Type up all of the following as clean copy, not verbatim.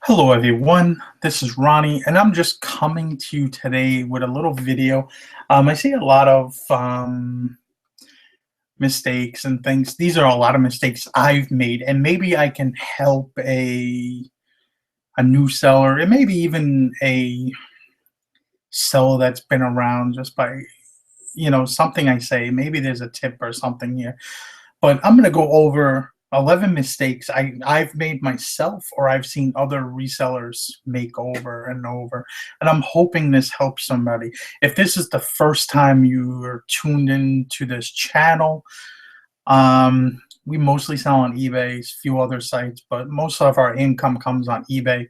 Hello everyone, this is Ronnie, and I'm just coming to you today with a little video. I see a lot of mistakes and things. These are a lot of mistakes I've made, and maybe I can help a new seller, and maybe even a seller that's been around just by something I say. Maybe there's a tip or something here. But I'm going to go over 11 mistakes I've made myself or I've seen other resellers make over and over. And I'm hoping this helps somebody. If this is the first time you are tuned into this channel, we mostly sell on eBay, a few other sites, but most of our income comes on eBay.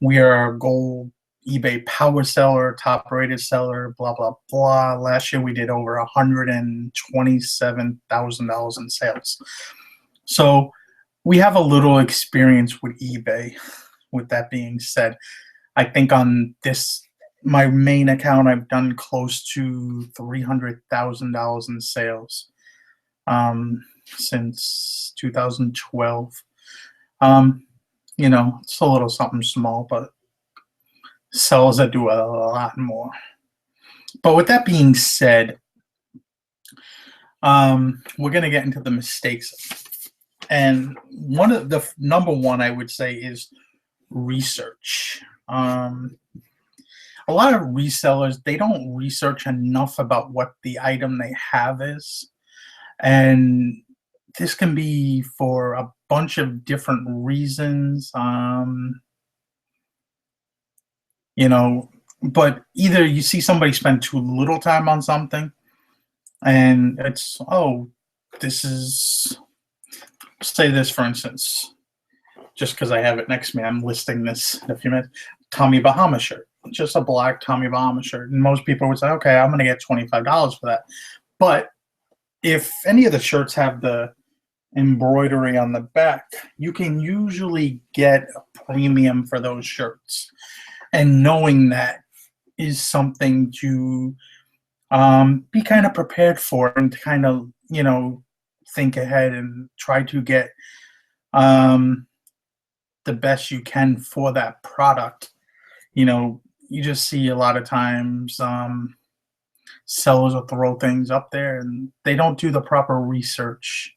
We are a gold eBay power seller, top rated seller, blah, blah, blah. Last year we did over $127,000 in sales. So we have a little experience with eBay. With that being said, I think on my main account, I've done close to $300,000 in sales since 2012. It's a little something small, but sellers that do a lot more. But with that being said, we're going to get into the mistakes. And one of the number one I would say is research. A lot of resellers, they don't research enough about what the item they have is. And this can be for a bunch of different reasons. But either you see somebody spend too little time on something and it's, this is, say this for instance, just because I have it next to me, I'm listing this in a few minutes. Tommy Bahama shirt, just a black Tommy Bahama shirt. And most people would say, okay, I'm going to get $25 for that. But if any of the shirts have the embroidery on the back, you can usually get a premium for those shirts. And knowing that is something to be kind of prepared for and to kind of, think ahead and try to get the best you can for that product. You just see a lot of times sellers will throw things up there and they don't do the proper research.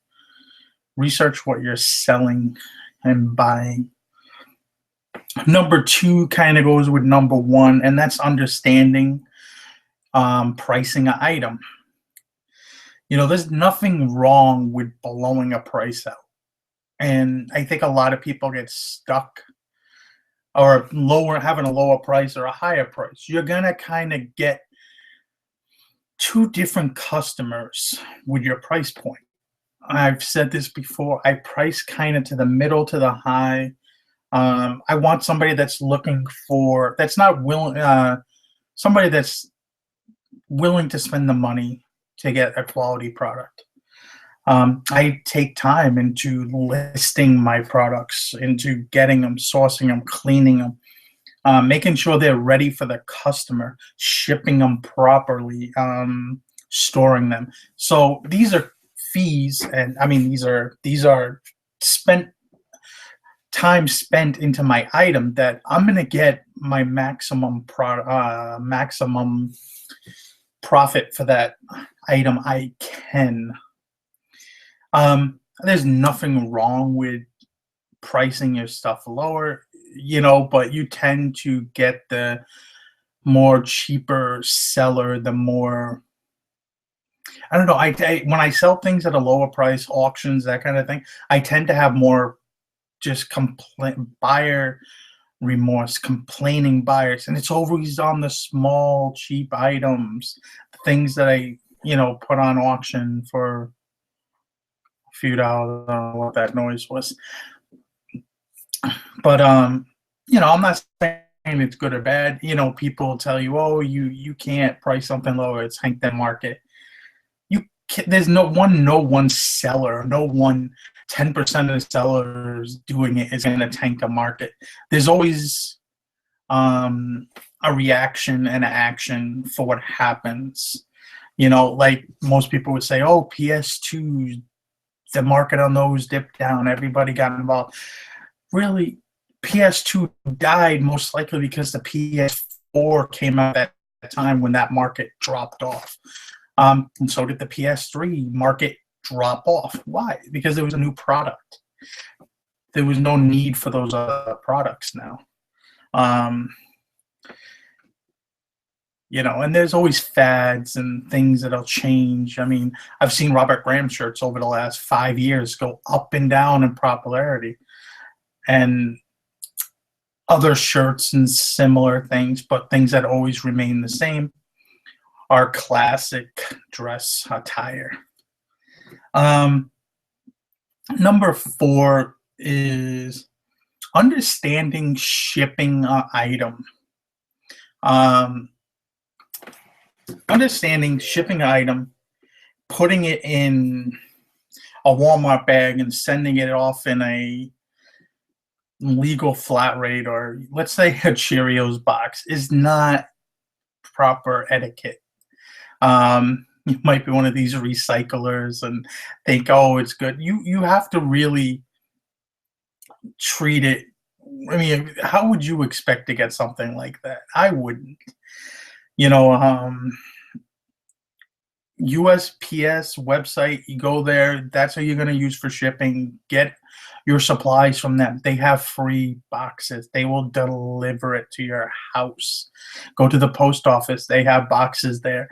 Research what you're selling and buying. Number two kind of goes with number one, and that's understanding pricing an item. There's nothing wrong with blowing a price out. And I think a lot of people get stuck or having a lower price or a higher price. You're going to kind of get two different customers with your price point. I've said this before. I price kind of to the middle to the high. I want somebody that's looking for, that's not willing, somebody that's willing to spend the money to get a quality product. I take time into listing my products, into getting them, sourcing them, cleaning them, making sure they're ready for the customer, shipping them properly, storing them. So these are fees, and I mean these are time spent into my item that I'm going to get my maximum profit for that item I can. There's nothing wrong with pricing your stuff lower, but you tend to get the more cheaper seller, the more, I don't know, when I sell things at a lower price, auctions, that kind of thing, I tend to have more just buyer remorse, complaining buyers, and it's always on the small cheap items, things that I put on auction for a few dollars. I don't know what that noise was, but I'm not saying it's good or bad. People tell you, oh, you can't price something lower, it's Hank the market. There's no one seller, no one 10% of the sellers doing it is going to tank a market. There's always a reaction and an action for what happens. Like most people would say, oh, PS2, the market on those dipped down, everybody got involved. Really, PS2 died most likely because the PS4 came out at a time when that market dropped off. And so did the PS3 market drop off. Why? Because there was a new product. There was no need for those other products now. And there's always fads and things that'll change. I mean, I've seen Robert Graham shirts over the last 5 years go up and down in popularity, and other shirts and similar things, but things that always remain the same are classic dress attire. Number 4 is understanding shipping an item. Understanding shipping an item, putting it in a Walmart bag and sending it off in a legal flat rate, or let's say a Cheerios box, is not proper etiquette. You might be one of these recyclers and think, oh, it's good. You have to really treat it. I mean, how would you expect to get something like that? I wouldn't. USPS website, you go there, that's what you're going to use for shipping. Get your supplies from them. They have free boxes. They will deliver it to your house. Go to the post office. They have boxes there.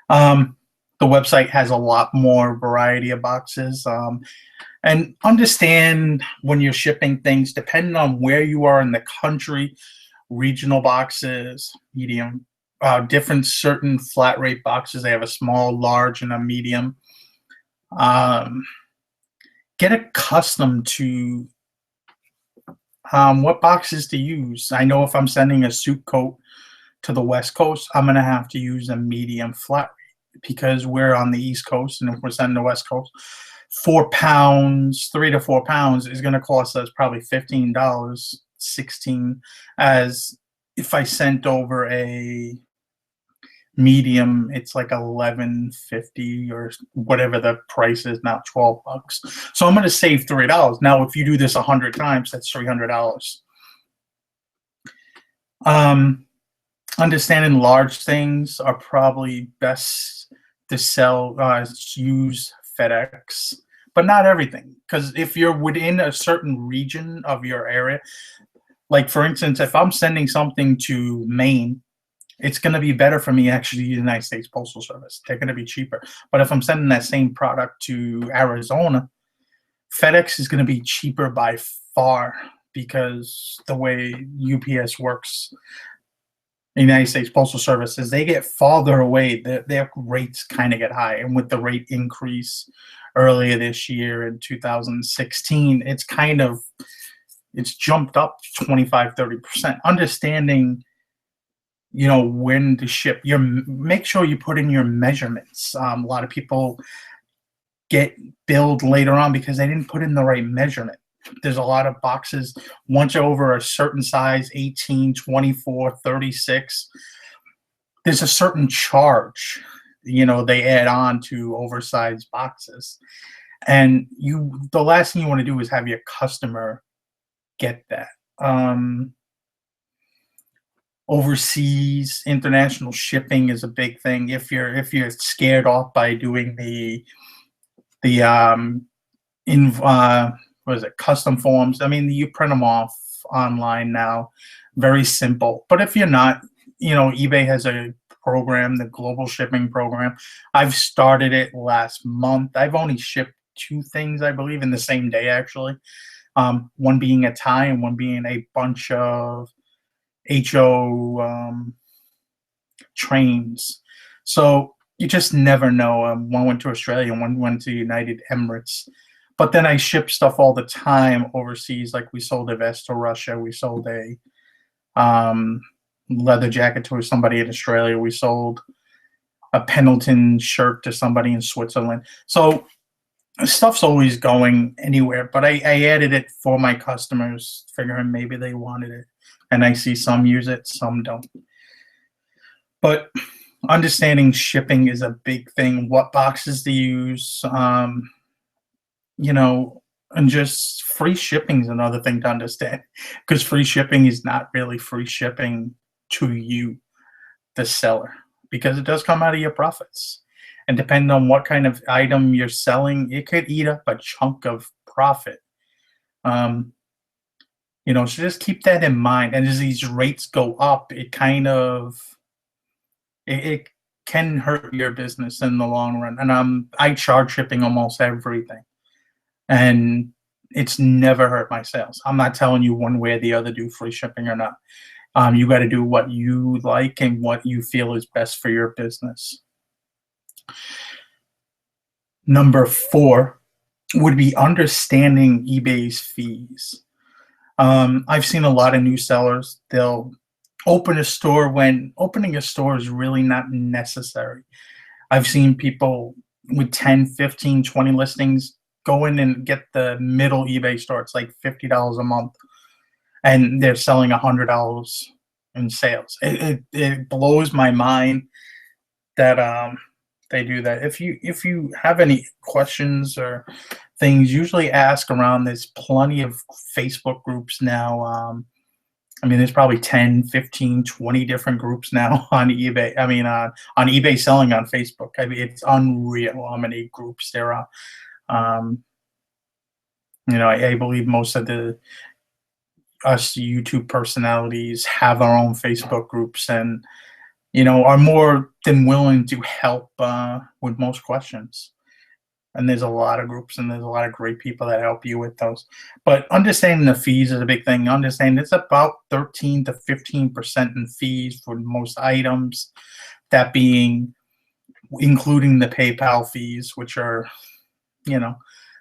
The website has a lot more variety of boxes. And understand when you're shipping things, depending on where you are in the country, regional boxes, medium, different certain flat rate boxes. They have a small, large, and a medium. Get accustomed to what boxes to use. I know if I'm sending a suit coat to the West Coast, I'm going to have to use a medium flat rate because we're on the East Coast, and if we're sending the West Coast, 4 pounds, 3 to 4 pounds is going to cost us probably $15, $16, as if I sent over a medium, it's like $11.50 or whatever the price is now, $12. So I'm going to save $3. Now, if you do this 100 times, that's $300. Understanding large things are probably best to sell, use FedEx, but not everything. Because if you're within a certain region of your area, like for instance, if I'm sending something to Maine, it's going to be better for me actually the United States Postal Service. They're going to be cheaper. But if I'm sending that same product to Arizona, FedEx is going to be cheaper by far because the way UPS works, the United States Postal Service, is they get farther away, their rates kind of get high. And with the rate increase earlier this year in 2016, it's jumped up 25-30%. Understanding when to ship, make sure you put in your measurements. A lot of people get billed later on because they didn't put in the right measurement. There's a lot of boxes, once you're over a certain size, 18, 24, 36, there's a certain charge, they add on to oversized boxes. And the last thing you want to do is have your customer get that. Overseas international shipping is a big thing. If you're scared off by doing the custom forms, I mean, you print them off online now, very simple. But if you're not, eBay has a program, the global shipping program. I've started it last month. I've only shipped 2 things, I believe, in the same day actually. One being a tie and one being a bunch of HO trains. So you just never know. One went to Australia, one went to United Emirates. But then I ship stuff all the time overseas. Like we sold a vest to Russia. We sold a leather jacket to somebody in Australia. We sold a Pendleton shirt to somebody in Switzerland. So stuff's always going anywhere. But I added it for my customers, figuring maybe they wanted it. And I see some use it, some don't. But understanding shipping is a big thing. What boxes to use. And just free shipping is another thing to understand, because free shipping is not really free shipping to you, the seller, because it does come out of your profits. And depending on what kind of item you're selling, it could eat up a chunk of profit. Um, so just keep that in mind. And as these rates go up, it can hurt your business in the long run. And I charge shipping almost everything, and it's never hurt my sales. I'm not telling you one way or the other do free shipping or not. You got to do what you like and what you feel is best for your business. Number 4 would be understanding eBay's fees. I've seen a lot of new sellers. They'll open a store when opening a store is really not necessary. I've seen people with 10, 15, 20 listings go in and get the middle eBay store. It's like $50 a month, and they're selling $100 in sales. It blows my mind that they do that. If you have any questions or things, usually ask around. There's plenty of Facebook groups now. There's probably 10, 15, 20 different groups now on eBay. On eBay selling on Facebook. It's unreal how many groups there are. I believe most of us YouTube personalities have our own Facebook groups, and are more than willing to help with most questions. And there's a lot of groups, and there's a lot of great people that help you with those. But understanding the fees is a big thing. Understand it's about 13 to 15% in fees for most items, that being including the PayPal fees, which are,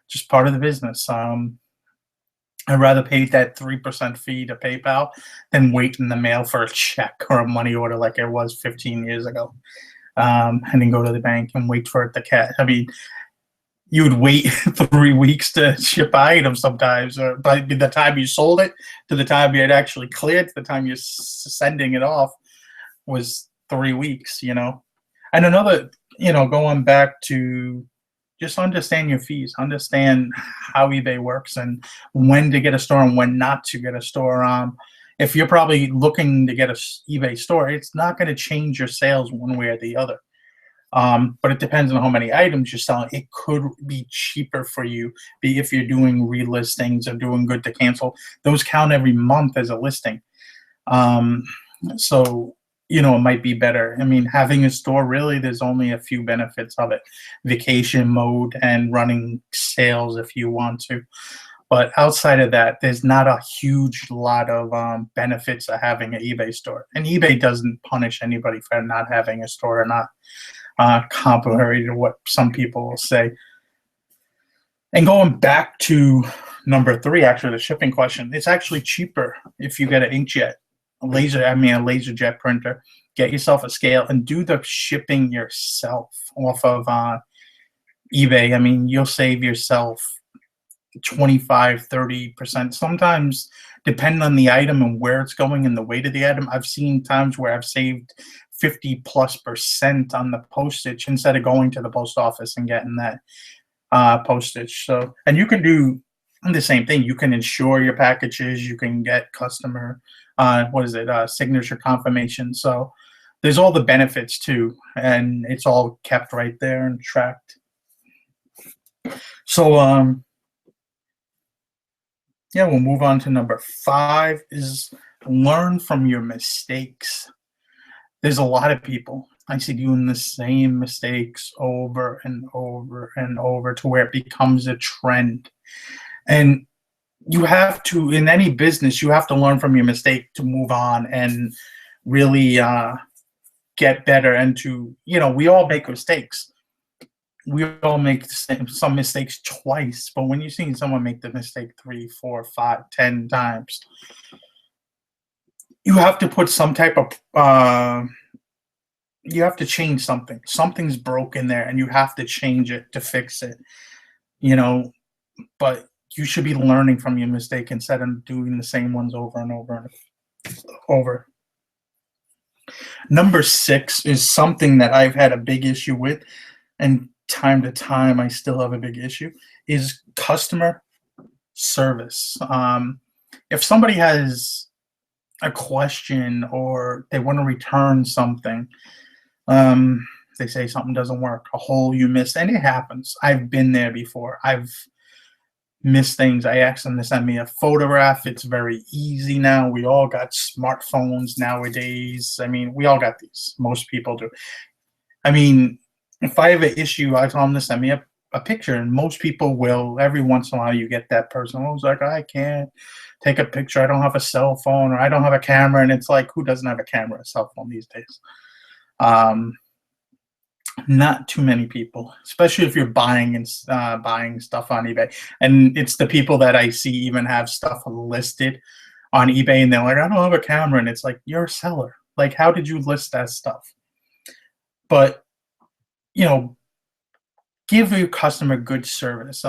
just part of the business. I'd rather pay that 3% fee to PayPal than wait in the mail for a check or a money order like it was 15 years ago, and then go to the bank and wait for it to cash. You would wait 3 weeks to ship items sometimes, or by the time you sold it to the time you had actually cleared to the time you're sending it off was 3 weeks, And another, going back to just understand your fees, understand how eBay works and when to get a store and when not to get a store. If you're probably looking to get a eBay store, it's not going to change your sales one way or the other. But it depends on how many items you're selling. It could be cheaper for you, if you're doing relistings or doing good to cancel. Those count every month as a listing. So, it might be better. Having a store, really, there's only a few benefits of it. Vacation mode and running sales if you want to. But outside of that, there's not a huge lot of benefits of having an eBay store. And eBay doesn't punish anybody for not having a store or not. Contrary to what some people will say. And going back to number 3, actually, the shipping question, it's actually cheaper if you get an inkjet, a LaserJet printer. Get yourself a scale and do the shipping yourself off of eBay. You'll save yourself 25, 30%. Sometimes, depending on the item and where it's going and the weight of the item, I've seen times where I've saved 50+% on the postage instead of going to the post office and getting that postage. So, and you can do the same thing. You can insure your packages. You can get customer, signature confirmation. So there's all the benefits too, and it's all kept right there and tracked. So, we'll move on to number 5 is learn from your mistakes. There's a lot of people I see doing the same mistakes over and over and over to where it becomes a trend. And you have to, in any business, you have to learn from your mistake to move on and really get better. And to, we all make mistakes. We all make some mistakes twice. But when you're seeing someone make the mistake 3, 4, 5, 10 times, you have to put some type of you have to change something. Something's broken there, and you have to change it to fix it. But you should be learning from your mistake instead of doing the same ones over and over and over. Number 6 is something that I've had a big issue with, and time to time I still have a big issue, is customer service. If somebody has a question or they want to return something, they say something doesn't work, a hole you missed, and it happens. I've been there before. I've missed things. I asked them to send me a photograph. It's very easy now. We all got smartphones nowadays. I mean, we all got these. Most people do. I mean, if I have an issue, I tell them to send me a picture, and most people will. Every once in a while, you get that person who's like, I can't take a picture. I don't have a cell phone, or I don't have a camera. And it's like, who doesn't have a camera, a cell phone these days? Not too many people, especially if you're buying stuff on eBay. And it's the people that I see even have stuff listed on eBay, and they're like, I don't have a camera, and it's like, you're a seller. Like, how did you list that stuff? But give your customer good service.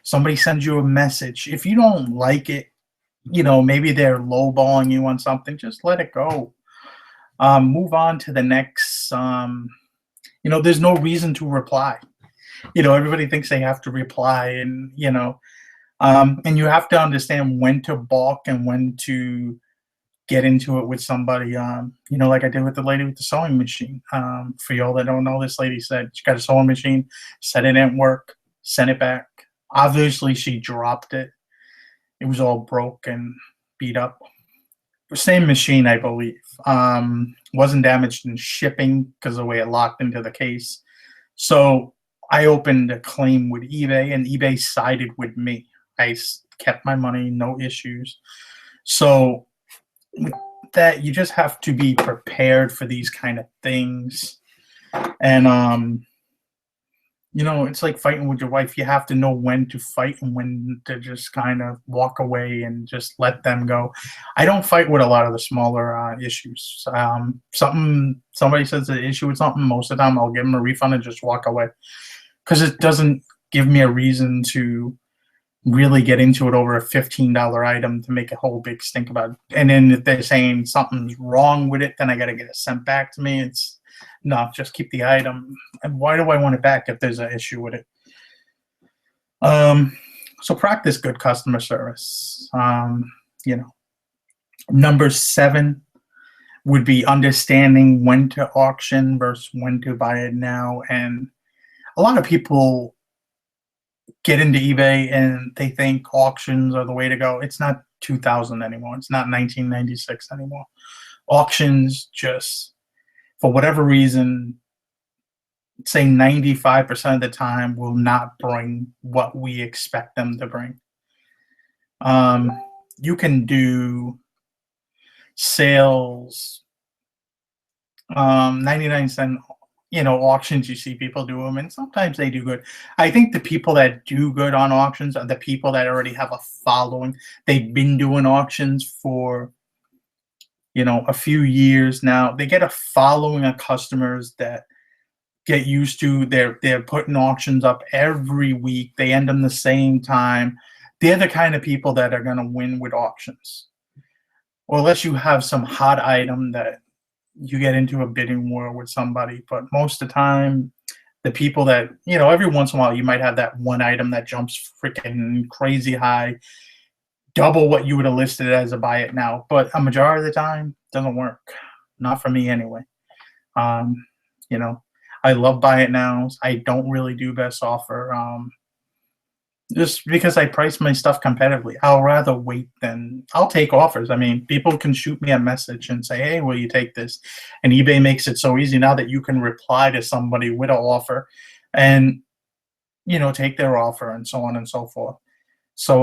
Somebody sends you a message. If you don't like it, maybe they're lowballing you on something, just let it go. Move on to the next. There's no reason to reply. Everybody thinks they have to reply, and and you have to understand when to balk and when to get into it with somebody. Like I did with the lady with the sewing machine. For y'all that don't know, this lady said she got a sewing machine, said it didn't work, sent it back. Obviously, she dropped it. It was all broke and beat up. Same machine, I believe. Wasn't damaged in shipping because of the way it locked into the case. So I opened a claim with eBay, and eBay sided with me. I kept my money, no issues. So with that, you just have to be prepared for these kind of things. And it's like fighting with your wife. You have to know when to fight and when to just kind of walk away and just let them go. I don't fight with a lot of the smaller issues. Somebody says an issue with something, most of the time I'll give them a refund and just walk away, because it doesn't give me a reason to really get into it over a $15 item to make a whole big stink about it. And then if they're saying something's wrong with it, then I got to get it sent back to me. It's no, just keep the item. And why do I want it back if there's an issue with it? So practice good customer service. Number 7 would be understanding when to auction versus when to buy it now. And a lot of people get into eBay and they think auctions are the way to go. It's not 2000 anymore. It's not 1996 anymore. Auctions just, for whatever reason, say 95% of the time, will not bring what we expect them to bring. You can do sales, 99-cent, auctions. You see people do them, and sometimes they do good. I think the people that do good on auctions are the people that already have a following. They've been doing auctions for a few years now. They get a following of customers that get used to. They're putting auctions up every week. They end them the same time. They're the kind of people that are going to win with auctions. Or unless you have some hot item that you get into a bidding war with somebody. But most of the time, the people that, every once in a while, you might have that one item that jumps freaking crazy high, double what you would have listed as a buy it now. But a majority of the time, it doesn't work. Not for me anyway. I love buy it nows. I don't really do best offer. Just because I price my stuff competitively. I'll rather wait than I'll take offers. I mean, people can shoot me a message and say, hey, will you take this? And eBay makes it so easy now that you can reply to somebody with an offer and, take their offer and so on and so forth. So,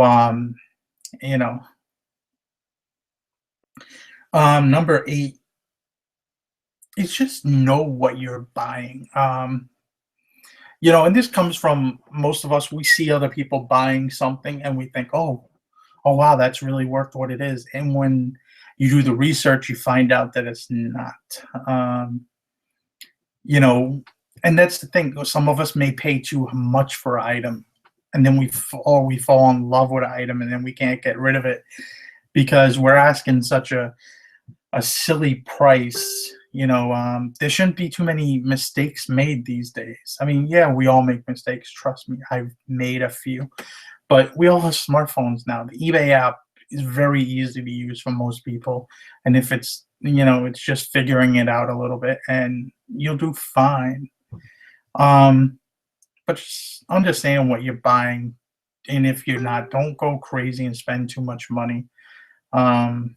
number 8 is just know what you're buying. And this comes from most of us. We see other people buying something and we think, oh wow, that's really worth what it is. And when you do the research, you find out that it's not. And that's the thing. Some of us may pay too much for an item, and then we fall in love with an item, and then we can't get rid of it because we're asking such a silly price. There shouldn't be too many mistakes made these days. I mean, yeah, we all make mistakes. Trust me, I've made a few. But we all have smartphones now. The eBay app is very easy to use for most people, and if it's it's just figuring it out a little bit, and you'll do fine. Um, but just understand what you're buying, and if you're not, don't go crazy and spend too much money. Um,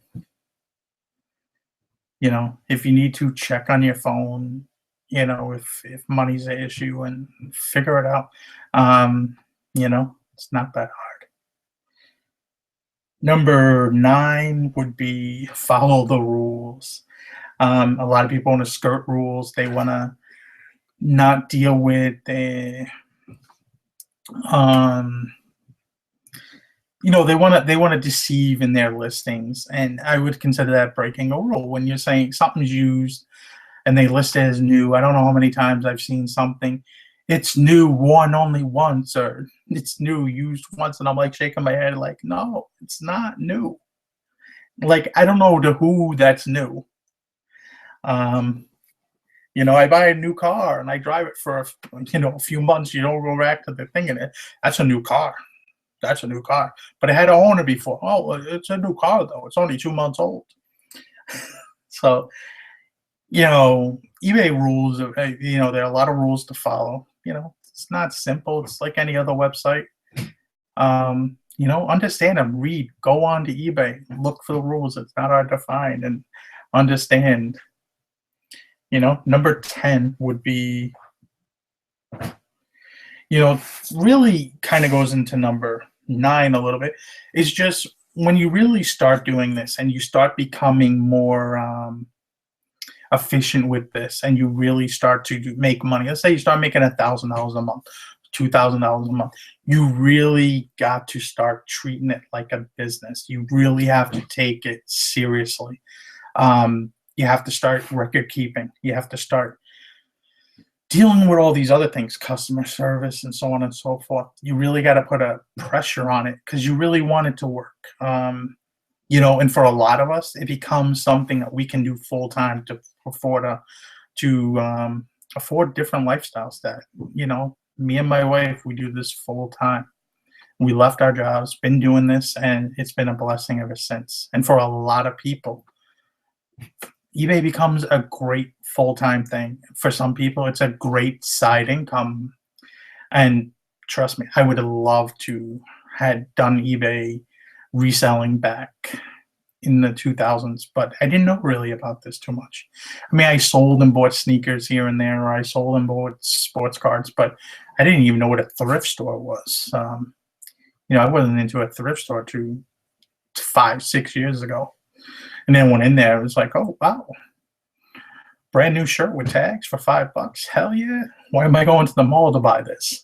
if you need to check on your phone, if money's an issue, and figure it out. It's not that hard. Number 9 would be follow the rules. A lot of people want to skirt rules. They want to not deal with the um they want to deceive in their listings, and I would consider that breaking a rule. When you're saying something's used and they list it as new, I don't know how many times I've seen something, it's new, worn only once, or it's new, used once, and I'm like shaking my head like, no, it's not new. Like, I don't know to who that's new. um I buy a new car and I drive it for a few months. You don't go back to the thing in it. That's a new car. That's a new car. But I had an owner before. Oh, well, it's a new car though. It's only 2 months old. So, eBay rules. There are a lot of rules to follow. It's not simple. It's like any other website. Understand them. Read. Go on to eBay. Look for the rules. It's not hard to find and understand. Number 10 would be, really kind of goes into number 9 a little bit. It's just when you really start doing this and you start becoming more efficient with this, and you really start to make money. Let's say you start making $1,000 a month, $2,000 a month. You really got to start treating it like a business. You really have to take it seriously. You have to start record keeping. You have to start dealing with all these other things, customer service and so on and so forth. You really got to put a pressure on it because you really want it to work. And for a lot of us, it becomes something that we can do full time to afford different lifestyles that, me and my wife, we do this full time. We left our jobs, been doing this, and it's been a blessing ever since. And for a lot of people, eBay becomes a great full-time thing. For some people, it's a great side income. And trust me, I would have loved to had done eBay reselling back in the 2000s, but I didn't know really about this too much. I mean, I sold and bought sneakers here and there, or I sold and bought sports cards, but I didn't even know what a thrift store was. I wasn't into a thrift store to 5-6 years ago. And then went in there, it was like, oh, wow. Brand new shirt with tags for $5. Hell yeah. Why am I going to the mall to buy this?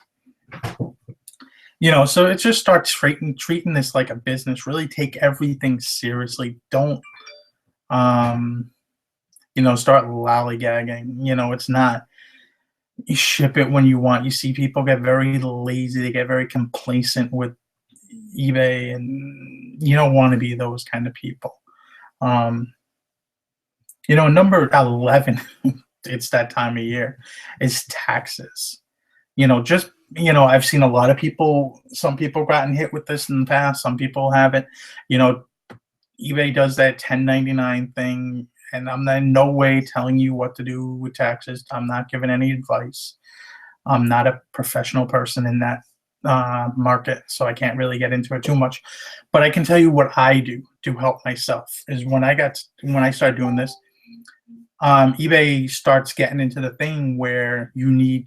So it just starts treating this like a business. Really take everything seriously. Don't, start lollygagging. It's not, you ship it when you want. You see people get very lazy. They get very complacent with eBay, and you don't want to be those kind of people. Number 11, it's that time of year, is taxes. I've seen a lot of people, some people gotten hit with this in the past, some people haven't. eBay does that 1099 thing, and I'm in no way telling you what to do with taxes. I'm not giving any advice. I'm not a professional person in that market, so I can't really get into it too much. But I can tell you what I do to help myself is when I started doing this, eBay starts getting into the thing where they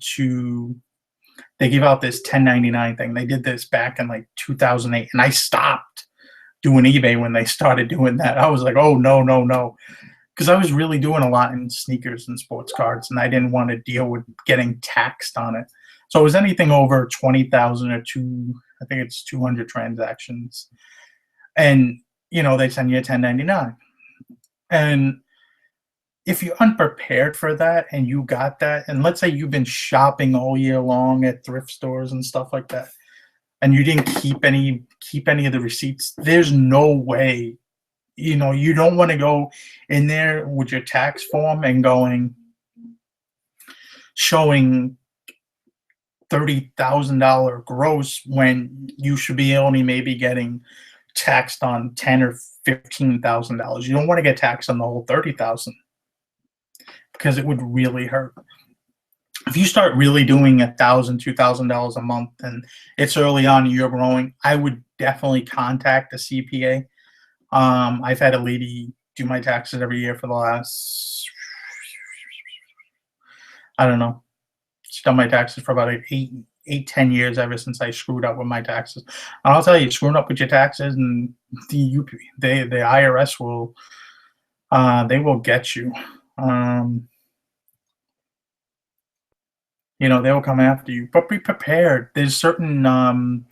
give out this 1099 thing. They did this back in like 2008, and I stopped doing eBay when they started doing that. I was like, oh, no. Because I was really doing a lot in sneakers and sports cards, and I didn't want to deal with getting taxed on it. So it was anything over 20,000 or I think it's 200 transactions. And, they send you a 1099. And if you're unprepared for that and you got that, and let's say you've been shopping all year long at thrift stores and stuff like that, and you didn't keep any of the receipts, there's no way, you don't want to go in there with your tax form and showing $30,000 gross when you should be only maybe getting taxed on $10,000 or $15,000. You don't want to get taxed on the whole 30,000 because it would really hurt. If you start really doing $1,000, $2,000 a month, and it's early on and you're growing, I would definitely contact a CPA. I've had a lady do my taxes every year for the last, I don't know, she's done my taxes for about 10 years ever since I screwed up with my taxes. And I'll tell you, screwing up with your taxes, and the IRS will, they will get you. You know, they will come after you, but be prepared. There's certain,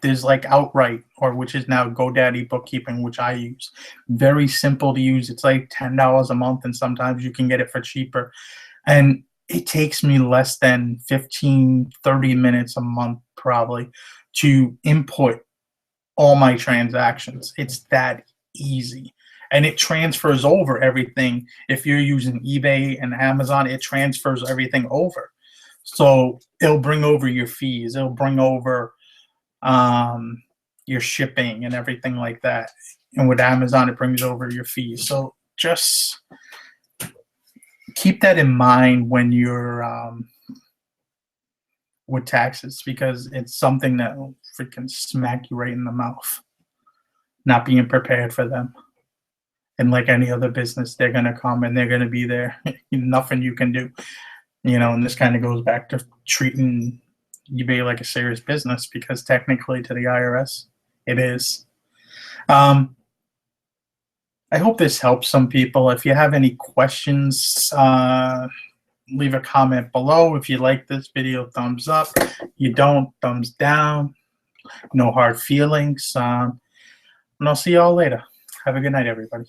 there's like Outright, or which is now GoDaddy Bookkeeping, which I use. Very simple to use. It's like $10 a month, and sometimes you can get it for cheaper. And it takes me less than 15, 30 minutes a month probably to input all my transactions. It's that easy. And it transfers over everything. If you're using eBay and Amazon, it transfers everything over. So it'll bring over your fees. It'll bring over your shipping and everything like that. And with Amazon, it brings over your fees. So just keep that in mind when you're with taxes, because it's something that will freaking smack you right in the mouth, not being prepared for them. And like any other business, they're going to come and they're going to be there. Nothing you can do. You know, and this kind of goes back to treating eBay like a serious business, because technically to the IRS, it is. I hope this helps some people. If you have any questions, leave a comment below. If you like this video, thumbs up. You don't, thumbs down. No hard feelings. And I'll see y'all later. Have a good night, everybody.